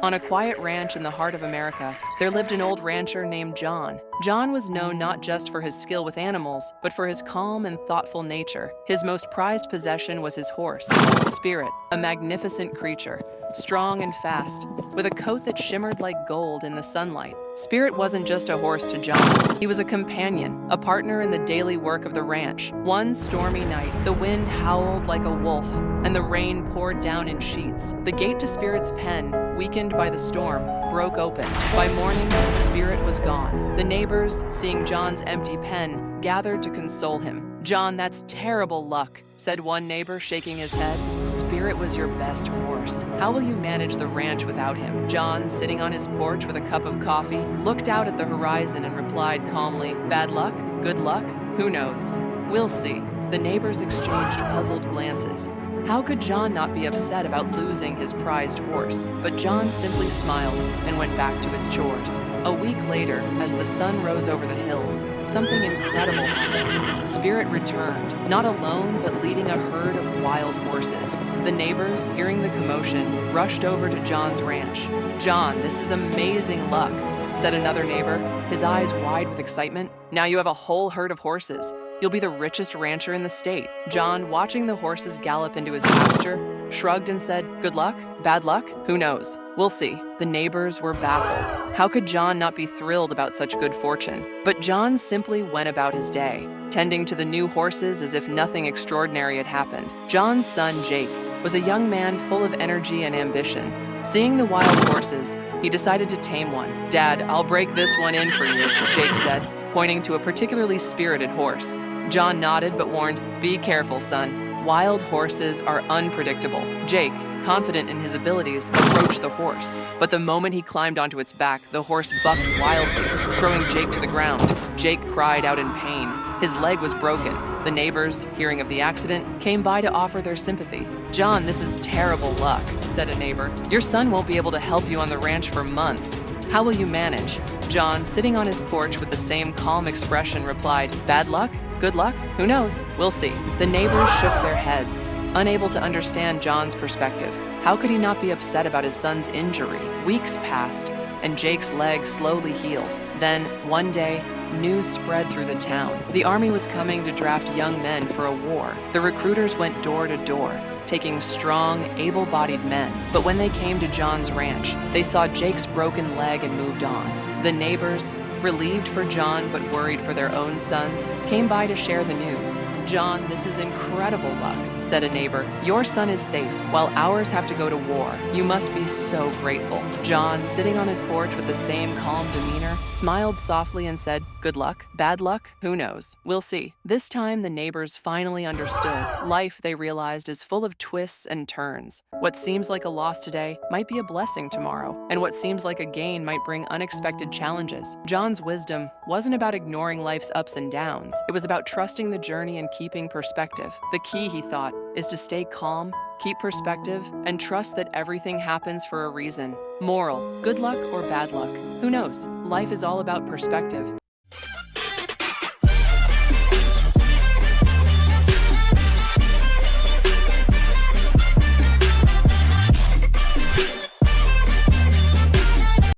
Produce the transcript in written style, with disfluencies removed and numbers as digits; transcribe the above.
On a quiet ranch in the heart of America, there lived an old rancher named John. John was known not just for his skill with animals, but for his calm and thoughtful nature. His most prized possession was his horse, Spirit, a magnificent creature, strong and fast, with a coat that shimmered like gold in the sunlight. Spirit wasn't just a horse to John. He was a companion, a partner in the daily work of the ranch. One stormy night, the wind howled like a wolf, and the rain poured down in sheets. The gate to Spirit's pen, weakened by the storm, broke open. By morning, Spirit was gone. The neighbors, seeing John's empty pen, gathered to console him. "John, that's terrible luck," said one neighbor, shaking his head. "Spirit was your best horse. How will you manage the ranch without him?" John, sitting on his porch with a cup of coffee, looked out at the horizon and replied calmly, "Bad luck? Good luck? Who knows? We'll see." The neighbors exchanged puzzled glances. How could John not be upset about losing his prized horse? But John simply smiled and went back to his chores. A week later, as the sun rose over the hills, something incredible happened. Spirit returned, not alone, but leading a herd of wild horses. The neighbors, hearing the commotion, rushed over to John's ranch. "John, this is amazing luck," said another neighbor, his eyes wide with excitement. "Now you have a whole herd of horses. You'll be the richest rancher in the state." John, watching the horses gallop into his pasture, shrugged and said, "Good luck? Bad luck? Who knows? We'll see." The neighbors were baffled. How could John not be thrilled about such good fortune? But John simply went about his day, tending to the new horses as if nothing extraordinary had happened. John's son, Jake, was a young man full of energy and ambition. Seeing the wild horses, he decided to tame one. "Dad, I'll break this one in for you," Jake said, pointing to a particularly spirited horse. John nodded but warned, "Be careful, son. Wild horses are unpredictable." Jake, confident in his abilities, approached the horse. But the moment he climbed onto its back, the horse bucked wildly, throwing Jake to the ground. Jake cried out in pain. His leg was broken. The neighbors, hearing of the accident, came by to offer their sympathy. "John, this is terrible luck," said a neighbor. "Your son won't be able to help you on the ranch for months. How will you manage?" John, sitting on his porch with the same calm expression, replied, "Bad luck? Good luck? Who knows? We'll see." The neighbors shook their heads, unable to understand John's perspective. How could he not be upset about his son's injury? Weeks passed, and Jake's leg slowly healed. Then, one day, news spread through the town. The army was coming to draft young men for a war. The recruiters went door to door, taking strong, able-bodied men. But when they came to John's ranch, they saw Jake's broken leg and moved on. The neighbors, relieved for John but worried for their own sons, came by to share the news. "John, this is incredible luck," said a neighbor. "Your son is safe, while ours have to go to war. You must be so grateful." John, sitting on his porch with the same calm demeanor, smiled softly and said, "Good luck? Bad luck? Who knows? We'll see." This time, the neighbors finally understood. Life, they realized, is full of twists and turns. What seems like a loss today might be a blessing tomorrow, and what seems like a gain might bring unexpected challenges. John's wisdom wasn't about ignoring life's ups and downs. It was about trusting the journey and keeping perspective. The key, he thought, is to stay calm, keep perspective, and trust that everything happens for a reason. Moral: good luck or bad luck? Who knows? Life is all about perspective.